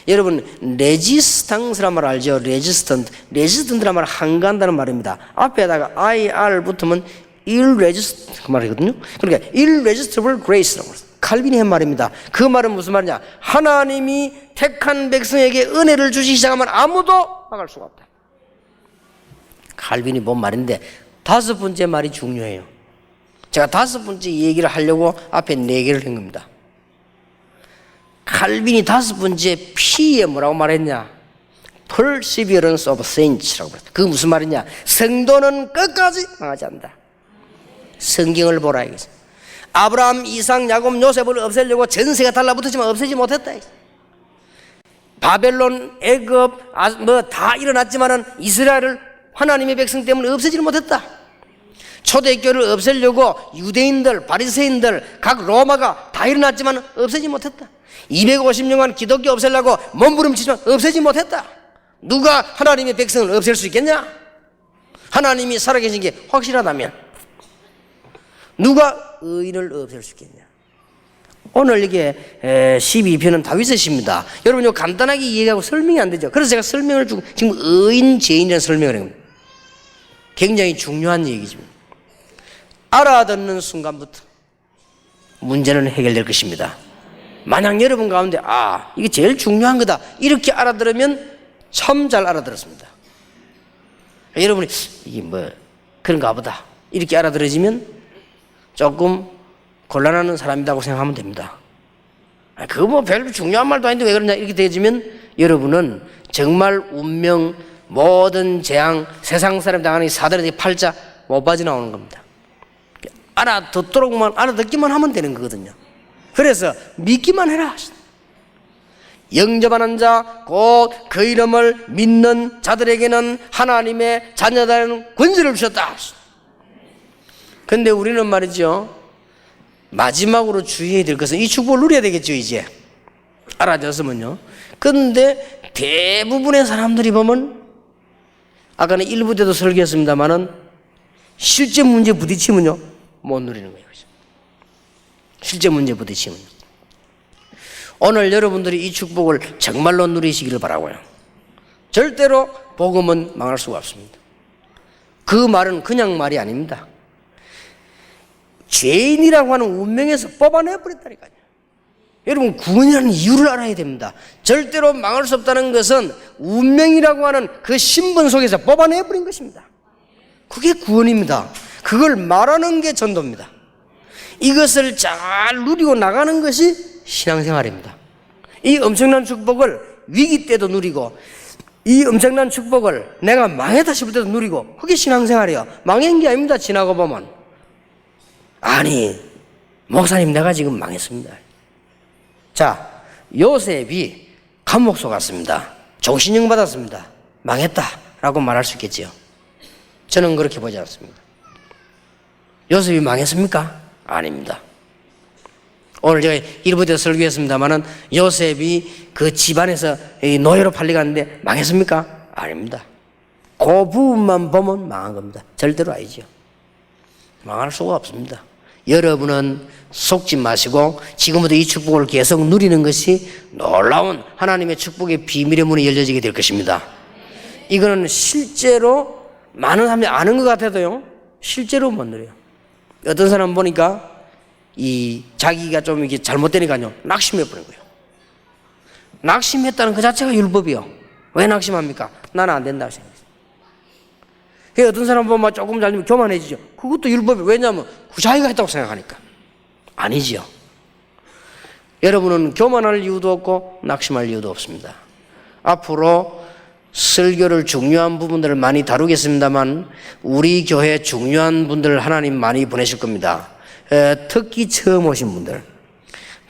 여러분 레지스탕스란 말 알죠? 레지스턴트란 말 항거한다는 말입니다. 앞에다가 IR 붙으면 irresistable 그 말이거든요. 그러니까 irresistible grace라고 했어요. 칼빈이 한 말입니다. 그 말은 무슨 말이냐? 하나님이 택한 백성에게 은혜를 주시기 시작하면 아무도 막을 수가 없다. 칼빈이 본 말인데 다섯 번째 말이 중요해요. 제가 다섯 번째 얘기를 하려고 앞에 네 개를 한 겁니다. 칼빈이 다섯 번째 P에 뭐라고 말했냐? Perseverance of Saints라고 말했다. 그게 무슨 말이냐? 성도는 끝까지 망하지 않는다. 성경을 보라 이거죠. 아브라함, 이삭, 야곱, 요셉을 없애려고 전세가 달라붙었지만 없애지 못했다. 바벨론, 애굽, 뭐 다 일어났지만은 이스라엘을 하나님의 백성 때문에 없애지 못했다. 초대교회를 없애려고 유대인들, 바리새인들, 각 로마가 다 일어났지만 없애지 못했다. 250년간 기독교 없애려고 몸부림치지만 없애지 못했다. 누가 하나님의 백성을 없앨 수 있겠냐? 하나님이 살아계신 게 확실하다면 누가 의인을 없앨 수 있겠냐? 오늘 이게 12편은 다윗의 시입니다. 여러분 이거 간단하게 이해하고 설명이 안 되죠. 그래서 제가 설명을 주고 지금 의인, 죄인이라는 설명을 합니다. 굉장히 중요한 얘기죠. 알아듣는 순간부터 문제는 해결될 것입니다. 만약 여러분 가운데 이게 제일 중요한 거다 이렇게 알아들으면 참 잘 알아들었습니다. 여러분이 이게 뭐 그런가 보다 이렇게 알아들어지면 조금 곤란한 사람이라고 생각하면 됩니다. 그거 뭐 별로 중요한 말도 아닌데 왜 그러냐 이렇게 되어지면 여러분은 정말 운명, 모든 재앙, 세상 사람이 당하는 사단의 팔자 못 빠져나오는 겁니다. 알아듣기만 하면 되는 거거든요. 그래서 믿기만 해라. 영접하는 자, 곧 그 이름을 믿는 자들에게는 하나님의 자녀다라는 권세를 주셨다. 근데 우리는 말이죠. 마지막으로 주의해야 될 것은 이 축복을 누려야 되겠죠, 이제. 알아졌으면요. 근데 대부분의 사람들이 보면 아까는 일부 때도 설교했습니다만은 실제 문제 부딪히면요. 못 누리는 거예요. 실제 문제 부딪히면. 오늘 여러분들이 이 축복을 정말로 누리시기를 바라고요. 절대로 복음은 망할 수가 없습니다. 그 말은 그냥 말이 아닙니다. 죄인이라고 하는 운명에서 뽑아내버렸다니까요. 여러분 구원이라는 이유를 알아야 됩니다. 절대로 망할 수 없다는 것은 운명이라고 하는 그 신분 속에서 뽑아내버린 것입니다. 그게 구원입니다. 그걸 말하는 게 전도입니다. 이것을 잘 누리고 나가는 것이 신앙생활입니다. 이 엄청난 축복을 위기 때도 누리고 이 엄청난 축복을 내가 망했다 싶을 때도 누리고 그게 신앙생활이에요. 망한 게 아닙니다. 지나고 보면 아니 목사님 내가 지금 망했습니다. 자, 요셉이 감옥소 갔습니다. 종신형 받았습니다. 망했다라고 말할 수 있겠지요. 저는 그렇게 보지 않습니다. 요셉이 망했습니까? 아닙니다. 오늘 제가 일부터 설교했습니다만은 요셉이 그 집안에서 노예로 팔려갔는데 망했습니까? 아닙니다. 그 부분만 보면 망한 겁니다. 절대로 아니죠. 망할 수가 없습니다. 여러분은 속지 마시고 지금부터 이 축복을 계속 누리는 것이 놀라운 하나님의 축복의 비밀의 문이 열려지게 될 것입니다. 이거는 실제로 많은 사람들이 아는 것 같아도요 실제로 못 누려요. 어떤 사람 보니까 이 자기가 좀 이게 잘못되니까요 낙심해 버린 거예요. 낙심했다는 그 자체가 율법이요. 왜 낙심합니까? 나는 안 된다고 생각해요. 어떤 사람 보면 조금 잘되면 교만해지죠. 그것도 율법이, 왜냐하면 자기가 했다고 생각하니까. 아니지요. 여러분은 교만할 이유도 없고 낙심할 이유도 없습니다. 앞으로 설교를 중요한 부분들을 많이 다루겠습니다만 우리 교회 중요한 분들 하나님 많이 보내실 겁니다. 특히 처음 오신 분들,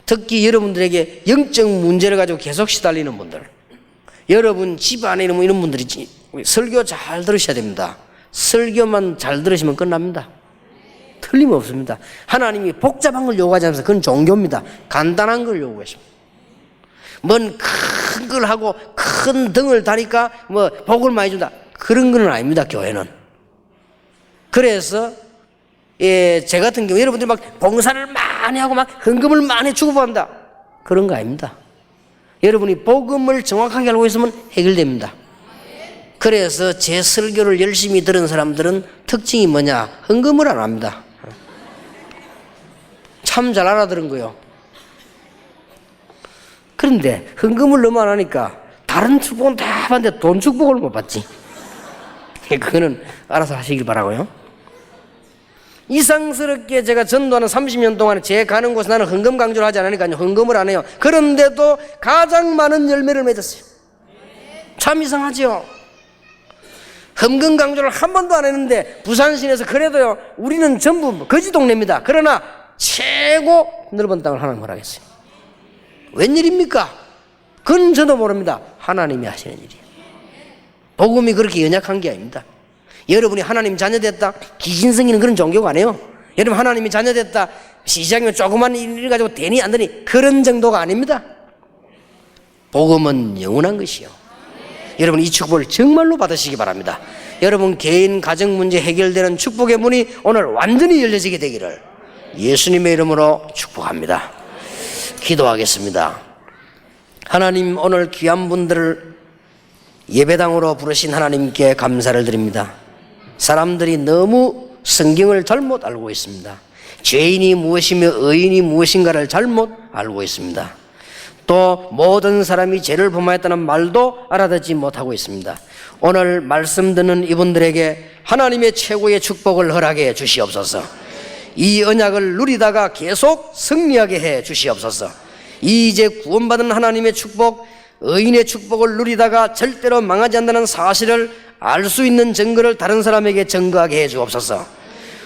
특히 여러분들에게 영적 문제를 가지고 계속 시달리는 분들, 여러분 집 안에 있는 이런 분들이 설교 잘 들으셔야 됩니다. 설교만 잘 들으시면 끝납니다. 틀림없습니다. 하나님이 복잡한 걸 요구하지 않으면서 그건 종교입니다. 간단한 걸 요구하십니다. 뭔 큰 걸 하고 큰 등을 다니까 뭐 복을 많이 준다, 그런 건 아닙니다. 교회는. 그래서 제 같은 경우 여러분들이 막 봉사를 많이 하고 막 헌금을 많이 주고받는다, 그런 거 아닙니다. 여러분이 복음을 정확하게 알고 있으면 해결됩니다. 그래서 제 설교를 열심히 들은 사람들은 특징이 뭐냐? 헌금을 안 합니다. 참 잘 알아들은 거요. 그런데 헌금을 너무 안 하니까 다른 축복은 다 받는데 돈 축복을 못 받지. 그거는 알아서 하시길 바라고요. 이상스럽게 제가 전도하는 30년 동안에 제 가는 곳에 나는 헌금 강조를 하지 않으니까요, 헌금을 안 해요. 그런데도 가장 많은 열매를 맺었어요. 참 이상하죠. 헌금 강조를 한 번도 안 했는데 부산시내에서 그래도요, 우리는 전부 거지 동네입니다. 그러나 최고 넓은 땅을 하나님 허락했어요. 웬일입니까? 그건 저도 모릅니다. 하나님이 하시는 일이에요. 복음이 그렇게 연약한 게 아닙니다. 여러분이 하나님 자녀됐다, 기신성이는 그런 종교가 아니에요. 여러분 하나님이 자녀됐다, 시장이면 조그만 일 가지고 되니 안 되니 그런 정도가 아닙니다. 복음은 영원한 것이요. 여러분 이 축복을 정말로 받으시기 바랍니다. 여러분 개인 가정 문제 해결되는 축복의 문이 오늘 완전히 열려지게 되기를 예수님의 이름으로 축복합니다. 기도하겠습니다. 하나님, 오늘 귀한 분들을 예배당으로 부르신 하나님께 감사를 드립니다. 사람들이 너무 성경을 잘못 알고 있습니다. 죄인이 무엇이며 의인이 무엇인가를 잘못 알고 있습니다. 또 모든 사람이 죄를 범하였다는 말도 알아듣지 못하고 있습니다. 오늘 말씀 듣는 이분들에게 하나님의 최고의 축복을 허락해 주시옵소서. 이 언약을 누리다가 계속 승리하게 해 주시옵소서. 이제 구원받은 하나님의 축복, 의인의 축복을 누리다가 절대로 망하지 않는다는 사실을 알 수 있는 증거를 다른 사람에게 증거하게 해 주옵소서.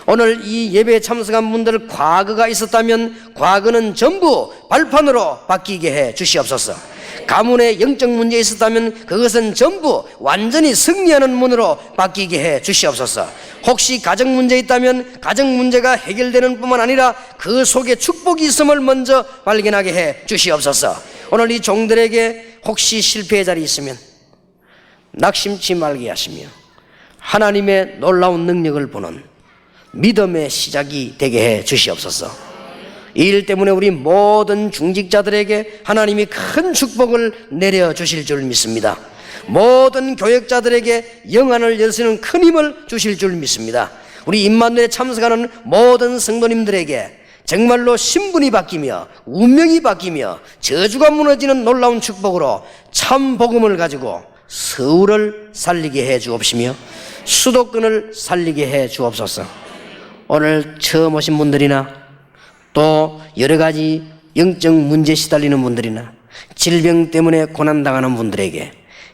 오늘 이 예배에 참석한 분들 과거가 있었다면 과거는 전부 발판으로 바뀌게 해 주시옵소서. 가문에 영적 문제 있었다면 그것은 전부 완전히 승리하는 문으로 바뀌게 해 주시옵소서. 혹시 가정 문제 있다면 가정 문제가 해결되는 뿐만 아니라 그 속에 축복이 있음을 먼저 발견하게 해 주시옵소서. 오늘 이 종들에게 혹시 실패의 자리 있으면 낙심치 말게 하시며 하나님의 놀라운 능력을 보는 믿음의 시작이 되게 해 주시옵소서. 이 일 때문에 우리 모든 중직자들에게 하나님이 큰 축복을 내려주실 줄 믿습니다. 모든 교역자들에게 영안을 여시는 큰 힘을 주실 줄 믿습니다. 우리 임마누엘에 참석하는 모든 성도님들에게 정말로 신분이 바뀌며 운명이 바뀌며 저주가 무너지는 놀라운 축복으로 참 복음을 가지고 서울을 살리게 해 주옵시며 수도권을 살리게 해 주옵소서. 오늘 처음 오신 분들이나 또 여러 가지 영적 문제 시달리는 분들이나 질병 때문에 고난당하는 분들에게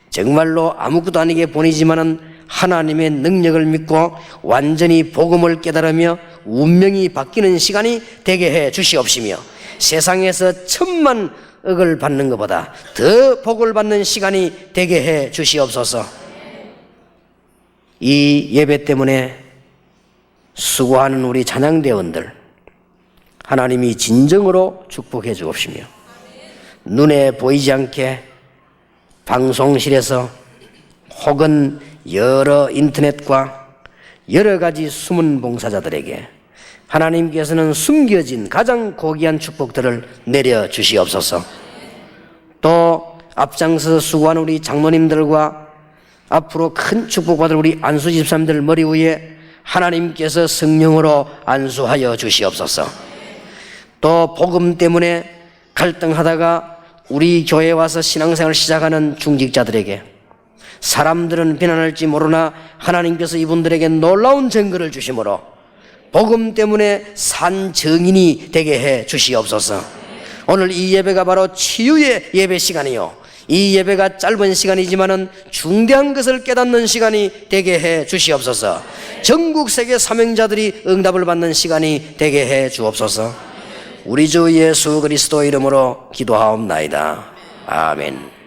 정말로 아무것도 아니게 보내지만은 하나님의 능력을 믿고 완전히 복음을 깨달으며 운명이 바뀌는 시간이 되게 해 주시옵시며 세상에서 10,000,000억을 받는 것보다 더 복을 받는 시간이 되게 해 주시옵소서. 이 예배 때문에 수고하는 우리 찬양대원들 하나님이 진정으로 축복해 주옵시며 눈에 보이지 않게 방송실에서 혹은 여러 인터넷과 여러 가지 숨은 봉사자들에게 하나님께서는 숨겨진 가장 고귀한 축복들을 내려주시옵소서. 또 앞장서 수고하는 우리 장로님들과 앞으로 큰 축복받을 우리 안수 집사님들 머리 위에 하나님께서 성령으로 안수하여 주시옵소서. 또 복음 때문에 갈등하다가 우리 교회에 와서 신앙생활을 시작하는 중직자들에게 사람들은 비난할지 모르나 하나님께서 이분들에게 놀라운 증거를 주심으로 복음 때문에 산 증인이 되게 해 주시옵소서. 오늘 이 예배가 바로 치유의 예배 시간이요, 이 예배가 짧은 시간이지만은 중대한 것을 깨닫는 시간이 되게 해 주시옵소서. 전국 세계 사명자들이 응답을 받는 시간이 되게 해 주옵소서. 우리 주 예수 그리스도 이름으로 기도하옵나이다. 아멘.